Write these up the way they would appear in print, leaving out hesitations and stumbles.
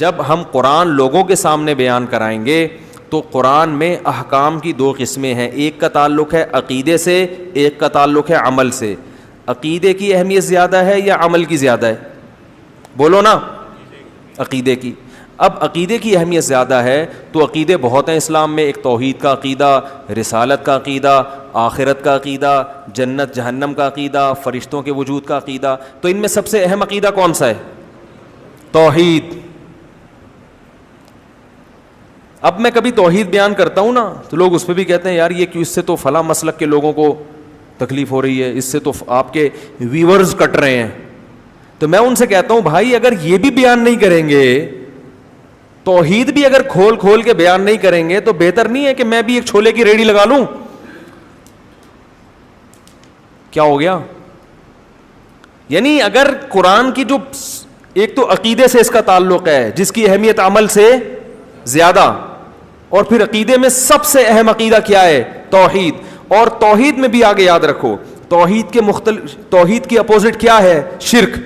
جب ہم قرآن لوگوں کے سامنے بیان کرائیں گے تو قرآن میں احکام کی دو قسمیں ہیں, ایک کا تعلق ہے عقیدے سے, ایک کا تعلق ہے عمل سے. عقیدے کی اہمیت زیادہ ہے یا عمل کی زیادہ ہے؟ بولو نا. عقیدے کی. اب عقیدے کی اہمیت زیادہ ہے تو عقیدے بہت ہیں اسلام میں. ایک توحید کا عقیدہ, رسالت کا عقیدہ, آخرت کا عقیدہ, جنت جہنم کا عقیدہ, فرشتوں کے وجود کا عقیدہ. تو ان میں سب سے اہم عقیدہ کون سا ہے؟ توحید. اب میں کبھی توحید بیان کرتا ہوں نا تو لوگ اس پہ بھی کہتے ہیں یار یہ کیوں, اس سے تو فلاں مسلک کے لوگوں کو تکلیف ہو رہی ہے, اس سے تو آپ کے ویورز کٹ رہے ہیں. تو میں ان سے کہتا ہوں بھائی اگر یہ بھی بیان نہیں کریں گے, توحید بھی اگر کھول کھول کے بیان نہیں کریں گے تو بہتر نہیں ہے کہ میں بھی ایک چھولے کی ریڑھی لگا لوں؟ کیا ہو گیا؟ یعنی اگر قرآن کی جو ایک تو عقیدے سے اس کا تعلق ہے جس کی اہمیت عمل سے زیادہ, اور پھر عقیدے میں سب سے اہم عقیدہ کیا ہے؟ توحید. اور توحید میں بھی آگے یاد رکھو توحید کی اپوزٹ کیا ہے؟ شرک.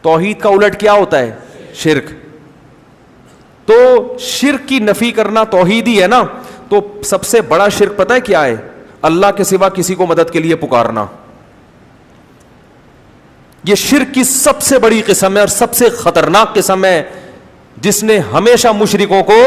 توحید کا الٹ کیا ہوتا ہے؟ شرک. تو شرک کی نفی کرنا توحید ہی ہے نا. تو سب سے بڑا شرک پتہ ہے کیا ہے؟ اللہ کے سوا کسی کو مدد کے لیے پکارنا. یہ شرک کی سب سے بڑی قسم ہے اور سب سے خطرناک قسم ہے جس نے ہمیشہ مشرکوں کو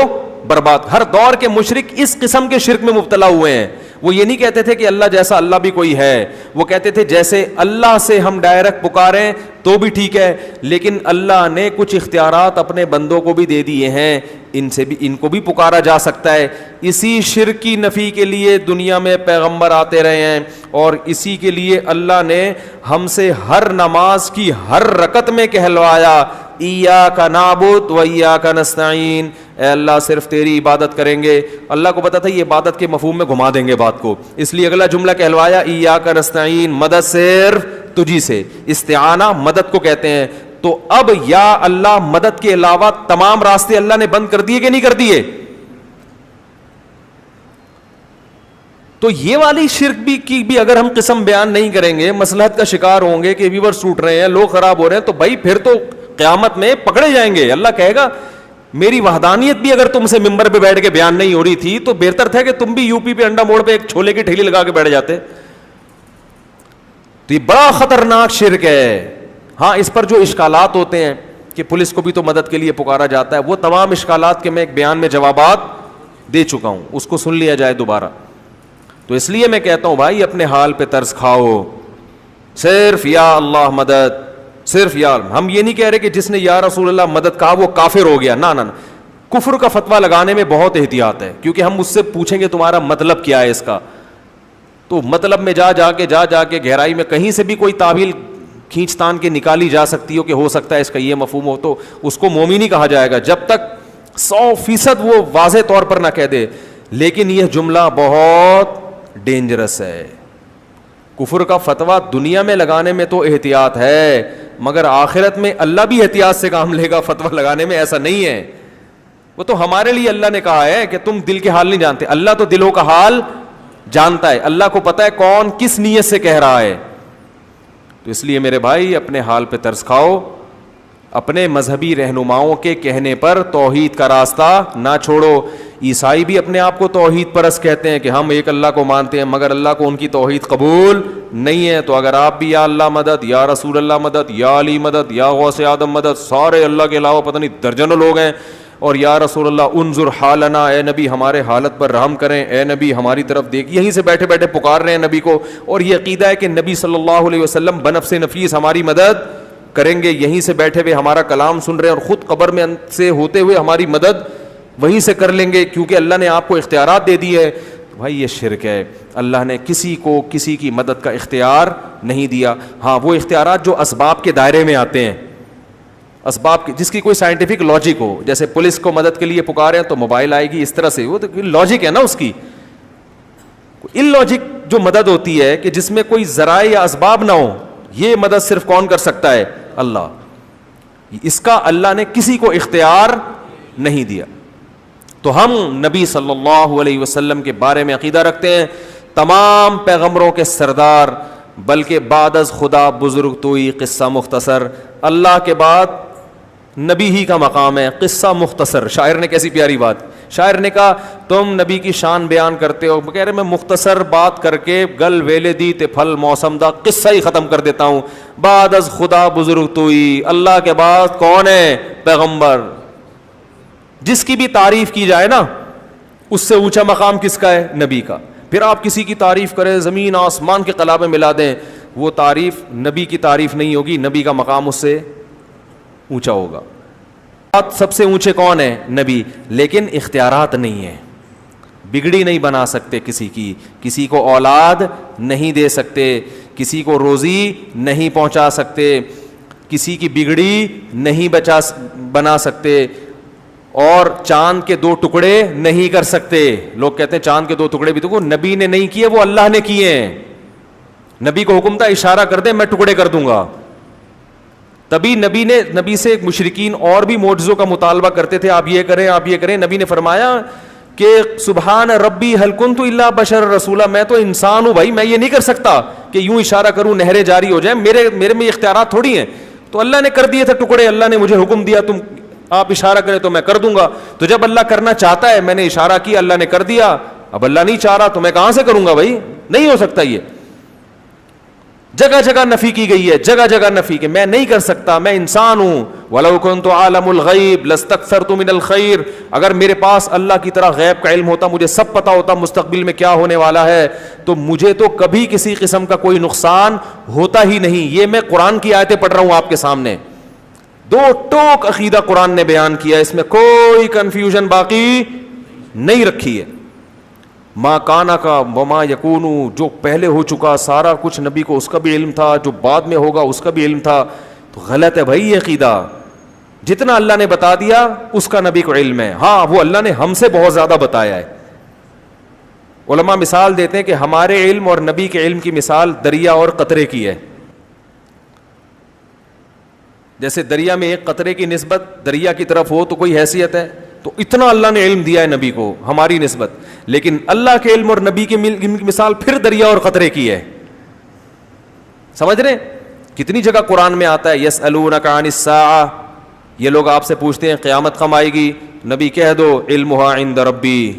برباد. ہر دور کے مشرک اس قسم کے شرک میں مبتلا ہوئے ہیں. وہ یہ نہیں کہتے تھے کہ اللہ جیسا اللہ بھی کوئی ہے, وہ کہتے تھے جیسے اللہ سے ہم ڈائریکٹ پکاریں تو بھی ٹھیک ہے, لیکن اللہ نے کچھ اختیارات اپنے بندوں کو بھی دے دیے ہیں, ان کو بھی پکارا جا سکتا ہے. اسی شرک کی نفی کے لیے دنیا میں پیغمبر آتے رہے ہیں, اور اسی کے لیے اللہ نے ہم سے ہر نماز کی ہر رکعت میں کہلوایا ایاک نعبد و ایاک نستعین, اے اللہ صرف تیری عبادت کریں گے. اللہ کو پتا تھا یہ عبادت کے مفہوم میں گھما دیں گے بات کو, اس لیے اگلا جملہ کہلوایا ایاک نستعین, مدد صرف تجھی سے. استعانہ مدد کو کہتے ہیں. تو اب یا اللہ مدد کے علاوہ تمام راستے اللہ نے بند کر دیے کہ نہیں کر دیے؟ تو یہ والی شرک کی بھی اگر ہم قسم بیان نہیں کریں گے, مصلحت کا شکار ہوں گے کہ ویورز ٹوٹ رہے ہیں, لوگ خراب ہو رہے ہیں, تو بھائی پھر تو قیامت میں پکڑے جائیں گے. اللہ کہے گا میری وحدانیت بھی اگر تم سے ممبر پہ بیٹھ کے بیان نہیں ہو رہی تھی تو بہتر تھا کہ تم بھی یو پی پہ انڈا موڑ پہ ایک چھولے کی ٹھیلی لگا کے بیٹھ جاتے. تو یہ بڑا خطرناک شرک ہے. ہاں اس پر جو اشکالات ہوتے ہیں کہ پولیس کو بھی تو مدد کے لیے پکارا جاتا ہے, وہ تمام اشکالات کے میں ایک بیان میں جوابات دے چکا ہوں, اس کو سن لیا جائے دوبارہ. تو اس لیے میں کہتا ہوں بھائی اپنے حال پہ ترس کھاؤ, صرف یا اللہ مدد, صرف یا. ہم یہ نہیں کہہ رہے کہ جس نے یا رسول اللہ مدد کہا وہ کافر ہو گیا, نہ. کفر کا فتویٰ لگانے میں بہت احتیاط ہے, کیونکہ ہم اس سے پوچھیں گے تمہارا مطلب کیا ہے اس کا, تو مطلب میں جا کے گہرائی میں کہیں سے بھی کوئی تعویل کھینچ تان کے نکالی جا سکتی ہو کہ ہو سکتا ہے اس کا یہ مفہوم ہو, تو اس کو مومن ہی کہا جائے گا جب تک 100% وہ واضح طور پر نہ کہہ دے. لیکن یہ جملہ بہت ڈینجرس ہے. کفر کا فتویٰ دنیا میں لگانے میں تو احتیاط ہے, مگر آخرت میں اللہ بھی احتیاط سے کام لے گا فتویٰ لگانے میں, ایسا نہیں ہے. وہ تو ہمارے لیے اللہ نے کہا ہے کہ تم دل کے حال نہیں جانتے, اللہ تو دلوں کا حال جانتا ہے. اللہ کو پتا ہے کون کس نیت سے کہہ رہا ہے. تو اس لیے میرے بھائی اپنے حال پہ ترس کھاؤ, اپنے مذہبی رہنماؤں کے کہنے پر توحید کا راستہ نہ چھوڑو. عیسائی بھی اپنے آپ کو توحید پرست کہتے ہیں کہ ہم ایک اللہ کو مانتے ہیں, مگر اللہ کو ان کی توحید قبول نہیں ہے. تو اگر آپ بھی یا اللہ مدد, یا رسول اللہ مدد, یا علی مدد, یا غوث اعظم مدد, سارے اللہ کے علاوہ پتہ نہیں درجنوں لوگ ہیں, اور یا رسول اللہ انظر حالنا, اے نبی ہمارے حالت پر رحم کریں, اے نبی ہماری طرف دیکھ, یہیں سے بیٹھے بیٹھے پکار رہے ہیں نبی کو, اور یہ عقیدہ ہے کہ نبی صلی اللہ علیہ وسلم بنفس نفیس ہماری مدد کریں گے, یہیں سے بیٹھے ہوئے ہمارا کلام سن رہے ہیں, اور خود قبر میں سے ہوتے ہوئے ہماری مدد وہیں سے کر لیں گے کیونکہ اللہ نے آپ کو اختیارات دے دی ہے. بھائی یہ شرک ہے. اللہ نے کسی کو کسی کی مدد کا اختیار نہیں دیا. ہاں وہ اختیارات جو اسباب کے دائرے میں آتے ہیں, اسباب جس کی کوئی سائنٹیفک لاجک ہو, جیسے پولیس کو مدد کے لیے پکارے ہیں تو موبائل آئے گی اس طرح سے, وہ تو لاجک ہے نا اس کی. ان لاجک جو مدد ہوتی ہے کہ جس میں کوئی ذرائع یا اسباب نہ ہو, یہ مدد صرف کون کر سکتا ہے؟ اللہ. اس کا اللہ نے کسی کو اختیار نہیں دیا. تو ہم نبی صلی اللہ علیہ وسلم کے بارے میں عقیدہ رکھتے ہیں تمام پیغمبروں کے سردار, بلکہ بعد از خدا بزرگ توئی قصہ مختصر, اللہ کے بعد نبی ہی کا مقام ہے. قصہ مختصر. شاعر نے کیسی پیاری بات, شاعر نے کہا تم نبی کی شان بیان کرتے ہو, کہہ رہے میں مختصر بات کر کے گل ویلے دی تے پھل موسم دا قصہ ہی ختم کر دیتا ہوں. بعد از خدا بزرگ توئی, اللہ کے بعد کون ہے؟ پیغمبر. جس کی بھی تعریف کی جائے نا, اس سے اونچا مقام کس کا ہے؟ نبی کا. پھر آپ کسی کی تعریف کریں, زمین آسمان کے قلابے ملا دیں, وہ تعریف نبی کی تعریف نہیں ہوگی, نبی کا مقام اس سے اونچا ہوگا. سب سے اونچے کون ہے؟ نبی. لیکن اختیارات نہیں ہیں, بگڑی نہیں بنا سکتے کسی کی, کسی کو اولاد نہیں دے سکتے, کسی کو روزی نہیں پہنچا سکتے, کسی کی بگڑی نہیں بنا سکتے, اور چاند کے 2 ٹکڑے نہیں کر سکتے. لوگ کہتے ہیں چاند کے 2 ٹکڑے بھی تو نبی نے نہیں کیے, وہ اللہ نے کیے ہیں. نبی کو حکم تھا اشارہ کر دے میں ٹکڑے کر دوں گا. تبھی نبی سے مشرکین اور بھی معجزوں کا مطالبہ کرتے تھے, آپ یہ کریں آپ یہ کریں. نبی نے فرمایا کہ سبحان ربی هل كنت الا بشر رسولا, میں تو انسان ہوں بھائی, میں یہ نہیں کر سکتا کہ یوں اشارہ کروں نہریں جاری ہو جائیں, میرے میں اختیارات تھوڑی ہیں. تو اللہ نے کر دیے تھے ٹکڑے, اللہ نے مجھے حکم دیا تم آپ اشارہ کریں تو میں کر دوں گا. تو جب اللہ کرنا چاہتا ہے, میں نے اشارہ کیا اللہ نے کر دیا, اب اللہ نہیں چاہ رہا تو میں کہاں سے کروں گا بھائی, نہیں ہو سکتا. یہ جگہ جگہ نفی کی گئی ہے, جگہ جگہ نفی کہ میں نہیں کر سکتا, میں انسان ہوں. وَلَوْ كُنْتُ عَالَمُ الْغَيْبِ لَاسْتَكْثَرْتُ مِنَ الْخَيْرِ, اگر میرے پاس اللہ کی طرح غیب کا علم ہوتا, مجھے سب پتا ہوتا مستقبل میں کیا ہونے والا ہے, تو مجھے تو کبھی کسی قسم کا کوئی نقصان ہوتا ہی نہیں. یہ میں قرآن کی آیتیں پڑھ رہا ہوں آپ کے سامنے, 2 ٹوک عقیدہ قرآن نے بیان کیا, اس میں کوئی کنفیوژن باقی نہیں رکھی ہے. ما کانا کا وما یکونو, جو پہلے ہو چکا سارا کچھ نبی کو اس کا بھی علم تھا, جو بعد میں ہوگا اس کا بھی علم تھا. تو غلط ہے بھائی یہ عقیدہ. جتنا اللہ نے بتا دیا اس کا نبی کو علم ہے. ہاں وہ اللہ نے ہم سے بہت زیادہ بتایا ہے. علماء مثال دیتے ہیں کہ ہمارے علم اور نبی کے علم کی مثال دریا اور قطرے کی ہے. جیسے دریا میں ایک قطرے کی نسبت دریا کی طرف ہو تو کوئی حیثیت ہے, تو اتنا اللہ نے علم دیا ہے نبی کو ہماری نسبت. لیکن اللہ کے علم اور نبی کی مثال پھر دریا اور قطرے کی ہے. سمجھ رہے ہیں؟ کتنی جگہ قرآن میں آتا ہے یسألونک عن الساعہ, یہ لوگ آپ سے پوچھتے ہیں قیامت کب آئے گی, نبی کہہ دو علمها عند ربی,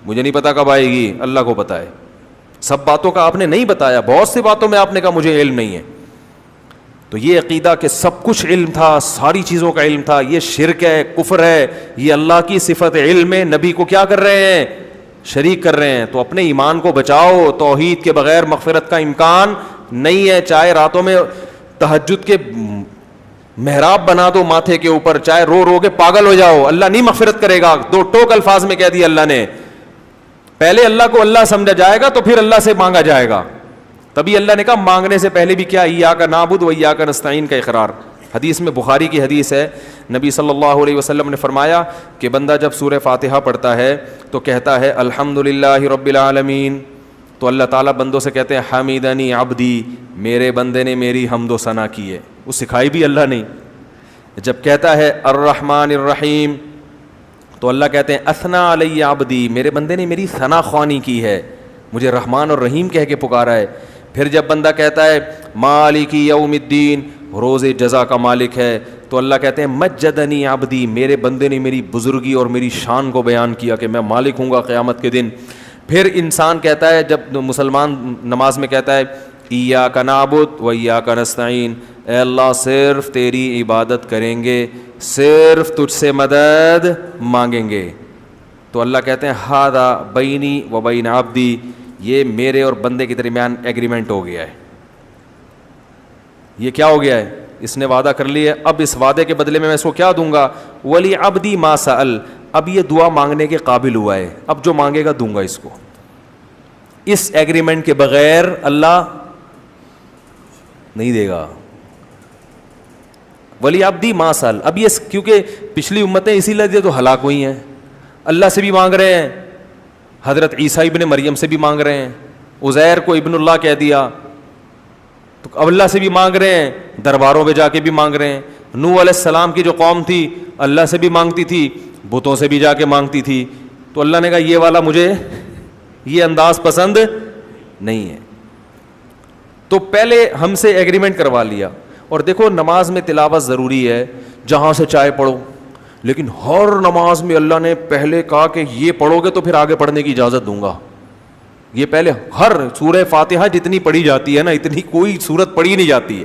مجھے نہیں پتا کب آئے گی, اللہ کو پتا ہے. سب باتوں کا آپ نے نہیں بتایا, بہت سی باتوں میں آپ نے کہا مجھے علم نہیں ہے. تو یہ عقیدہ کہ سب کچھ علم تھا, ساری چیزوں کا علم تھا, یہ شرک ہے, کفر ہے. یہ اللہ کی صفت علم ہے, نبی کو کیا کر رہے ہیں؟ شریک کر رہے ہیں. تو اپنے ایمان کو بچاؤ, توحید کے بغیر مغفرت کا امکان نہیں ہے. چاہے راتوں میں تہجد کے محراب بنا دو ماتھے کے اوپر, چاہے رو رو کے پاگل ہو جاؤ, اللہ نہیں مغفرت کرے گا. 2 ٹوک الفاظ میں کہہ دیا اللہ نے. پہلے اللہ کو اللہ سمجھا جائے گا تو پھر اللہ سے مانگا جائے گا. تبھی اللہ نے کہا مانگنے سے پہلے بھی کیا, ایاک نعبد و ایاک نستعین کا اقرار. حدیث میں, بخاری کی حدیث ہے, نبی صلی اللہ علیہ وسلم نے فرمایا کہ بندہ جب سورہ فاتحہ پڑھتا ہے تو کہتا ہے الحمدللہ رب العالمین, تو اللہ تعالیٰ بندوں سے کہتے ہیں حمیدنی عبدی, میرے بندے نے میری حمد و ثنا کی ہے. وہ سکھائی بھی اللہ نے. جب کہتا ہے الرحمن الرحیم تو اللہ کہتے ہیں اثنا علی عبدی, میرے بندے نے میری ثنا خوانی کی ہے, مجھے رحمان اور رحیم کہہ کے پکارا ہے. پھر جب بندہ کہتا ہے مالک یوم الدین, روز جزا کا مالک ہے, تو اللہ کہتے ہیں مجدنی عبدی, میرے بندے نے میری بزرگی اور میری شان کو بیان کیا کہ میں مالک ہوں گا قیامت کے دن. پھر انسان کہتا ہے, جب مسلمان نماز میں کہتا ہے ایاک نعبد و ایاک نستعین, اے اللہ صرف تیری عبادت کریں گے, صرف تجھ سے مدد مانگیں گے, تو اللہ کہتے ہیں ھذا بینی و بین عبدی, یہ میرے اور بندے کے درمیان ایگریمنٹ ہو گیا ہے. یہ کیا ہو گیا ہے؟ اس نے وعدہ کر لیا, اب اس وعدے کے بدلے میں اس کو کیا دوں گا, ولی عبدی ما سأل, اب یہ دعا مانگنے کے قابل ہوا ہے, اب جو مانگے گا دوں گا اس کو. اس ایگریمنٹ کے بغیر اللہ نہیں دے گا. ولی عبدی ما سأل, اب یہ کیونکہ پچھلی امتیں اسی لیے تو ہلاک ہوئی ہیں, اللہ سے بھی مانگ رہے ہیں, حضرت عیسیٰ ابن مریم سے بھی مانگ رہے ہیں, عزیر کو ابن اللہ کہہ دیا, تو اللہ سے بھی مانگ رہے ہیں, درباروں پہ جا کے بھی مانگ رہے ہیں. نوح علیہ السلام کی جو قوم تھی اللہ سے بھی مانگتی تھی, بتوں سے بھی جا کے مانگتی تھی, تو اللہ نے کہا یہ والا مجھے یہ انداز پسند نہیں ہے. تو پہلے ہم سے ایگریمنٹ کروا لیا. اور دیکھو نماز میں تلاوت ضروری ہے, جہاں سے چاہے پڑھو. لیکن ہر نماز میں اللہ نے پہلے کہا کہ یہ پڑھو گے تو پھر آگے پڑھنے کی اجازت دوں گا. یہ پہلے ہر سورہ فاتحہ جتنی پڑھی جاتی ہے نا, اتنی کوئی سورت پڑھی نہیں جاتی ہے.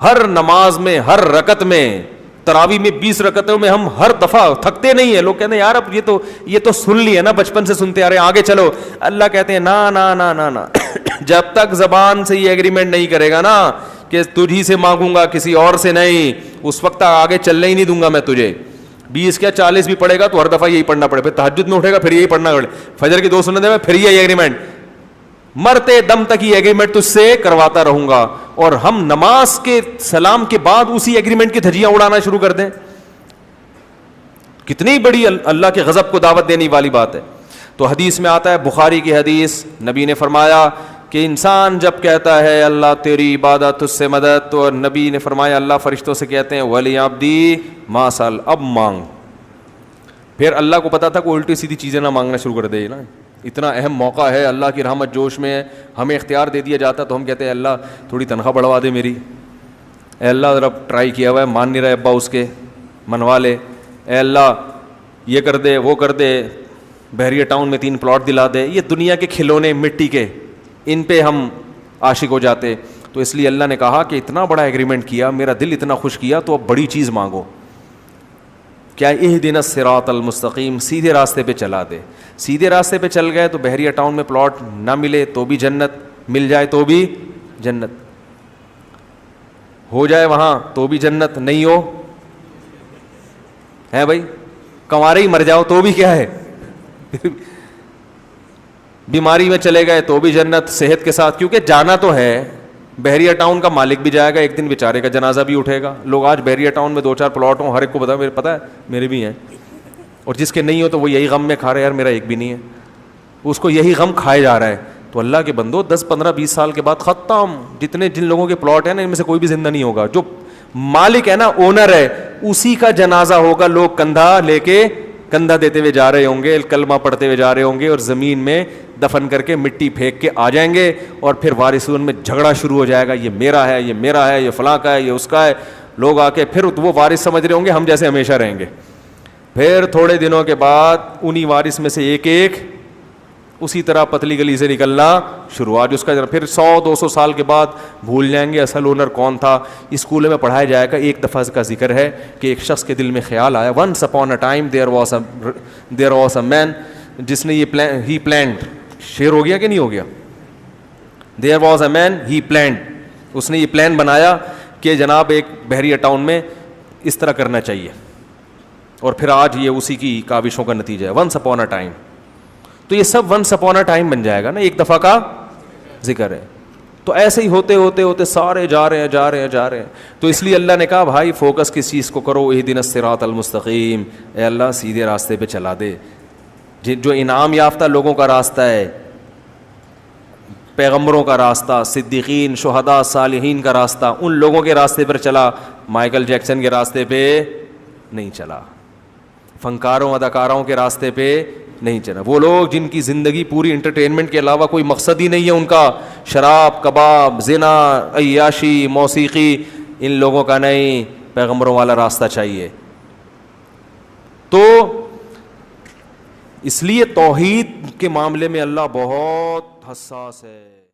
ہر نماز میں, ہر رکعت میں, تراویح میں 20 رکعتوں میں ہم ہر دفعہ تھکتے نہیں ہیں. لوگ کہتے ہیں یار اب یہ تو سن لیا نا, بچپن سے سنتے آ رہے ہیں, آگے چلو. اللہ کہتے ہیں نا نا نا نا نا, جب تک زبان سے یہ ایگریمنٹ نہیں کرے گا نا کہ تجھی سے مانگوں گا کسی اور سے نہیں, اس وقت آگے چلنے ہی نہیں دوں گا میں تجھے. 20 کیا 40 بھی پڑھے گا تو ہر دفعہ یہی پڑھنا پڑے, پھر تہجد میں اٹھے گا پھر یہی پڑھنا پڑے, فجر کی 2 سنتیں میں پھر یہی ایگریمنٹ, مرتے دم تک یہ ایگریمنٹ تجھ سے کرواتا رہوں گا. اور ہم نماز کے سلام کے بعد اسی ایگریمنٹ کی دھجیاں اڑانا شروع کر دیں, کتنی بڑی اللہ کے غضب کو دعوت دینے والی بات ہے. تو حدیث میں آتا ہے, بخاری کی حدیث, نبی نے فرمایا کہ انسان جب کہتا ہے اللہ تیری عبادت تجھ سے مدد, تو نبی نے فرمایا اللہ فرشتوں سے کہتے ہیں ولی عبدی ما سأل, اب مانگ. پھر اللہ کو پتا تھا کہ الٹی سیدھی چیزیں نہ مانگنا شروع کر دے نا, اتنا اہم موقع ہے, اللہ کی رحمت جوش میں ہے, ہمیں اختیار دے دیا جاتا تو ہم کہتے ہیں اللہ تھوڑی تنخواہ بڑھوا دے میری, اے اللہ ذرا ٹرائی کیا ہوا ہے, مان نہیں رہے ابا اس کے, منوا لے, اے اللہ یہ کر دے وہ کر دے, بحریہ ٹاؤن میں 3 پلاٹ دلا دے. یہ دنیا کے کھلونے مٹی کے, ان پہ ہم عاشق ہو جاتے. تو اس لیے اللہ نے کہا کہ اتنا بڑا ایگریمنٹ کیا, میرا دل اتنا خوش کیا, تو اب بڑی چیز مانگو. کیا اہدنا الصراط المستقیم, سیدھے راستے پہ چلا دے. سیدھے راستے پہ چل گئے تو بحریہ ٹاؤن میں پلاٹ نہ ملے تو بھی جنت, مل جائے تو بھی جنت, ہو جائے وہاں تو بھی جنت, نہیں ہو ہے بھائی, کنوارے ہی مر جاؤ تو بھی کیا ہے, بیماری میں چلے گئے تو بھی جنت, صحت کے ساتھ, کیونکہ جانا تو ہے. بحریہ ٹاؤن کا مالک بھی جائے گا ایک دن, بیچارے کا جنازہ بھی اٹھے گا. لوگ آج بحریہ ٹاؤن میں 2-4 پلاٹ ہوں, ہر ایک کو پتا ہے میرے بھی ہیں, اور جس کے نہیں ہو تو وہ یہی غم میں کھا رہے ہیں, یار میرا ایک بھی نہیں ہے, اس کو یہی غم کھائے جا رہا ہے. تو اللہ کے بندو 10-15-20 سال کے بعد ختم. جن لوگوں کے پلاٹ ہیں نا, ان میں سے کوئی بھی زندہ نہیں ہوگا. جو مالک ہے نا, اونر ہے, اسی کا جنازہ ہوگا. لوگ کندھا لے کے کندھا دیتے ہوئے جا رہے ہوں گے, کلمہ پڑھتے ہوئے جا رہے ہوں گے, اور زمین میں دفن کر کے مٹی پھینک کے آ جائیں گے. اور پھر وارثون میں جھگڑا شروع ہو جائے گا, یہ میرا ہے, یہ میرا ہے, یہ فلاں کا ہے, یہ اس کا ہے. لوگ آ کے پھر وہ وارث سمجھ رہے ہوں گے ہم جیسے ہمیشہ رہیں گے. پھر تھوڑے دنوں کے بعد انہی وارث میں سے ایک اسی طرح پتلی گلی سے نکلنا شروع. آج اس کا پھر 100-200 سال کے بعد بھول جائیں گے اصل اونر کون تھا. اسکول میں پڑھایا جائے گا, ایک دفعہ کا ذکر ہے کہ ایک شخص کے دل میں خیال آیا, once upon a time there was a man, جس نے یہ he planned, شعر ہو گیا کہ نہیں ہو گیا, there was a man he planned, اس نے یہ پلان بنایا کہ جناب ایک بحریہ ٹاؤن میں اس طرح کرنا چاہیے, اور پھر آج یہ اسی کی کاوشوں کا نتیجہ ہے. once upon a time, تو یہ سب once upon a time بن جائے گا نا, ایک دفعہ کا ذکر ہے. تو ایسے ہی ہوتے ہوتے ہوتے سارے جا رہے ہیں. تو اس لیے اللہ نے کہا بھائی فوکس کس چیز کو کرو, اہدنا الصراط المستقیم, اے اللہ سیدھے راستے پہ چلا دے. جو انعام یافتہ لوگوں کا راستہ ہے, پیغمبروں کا راستہ, صدیقین, شہداء, صالحین کا راستہ, ان لوگوں کے راستے پر چلا, مائیکل جیکسن کے راستے پہ نہیں چلا, فنکاروں اداکاروں کے راستے پہ نہیں چلا. وہ لوگ جن کی زندگی پوری انٹرٹینمنٹ کے علاوہ کوئی مقصد ہی نہیں ہے ان کا, شراب, کباب, زنا, عیاشی, موسیقی, ان لوگوں کا نہیں, پیغمبروں والا راستہ چاہیے. تو اس لیے توحید کے معاملے میں اللہ بہت حساس ہے.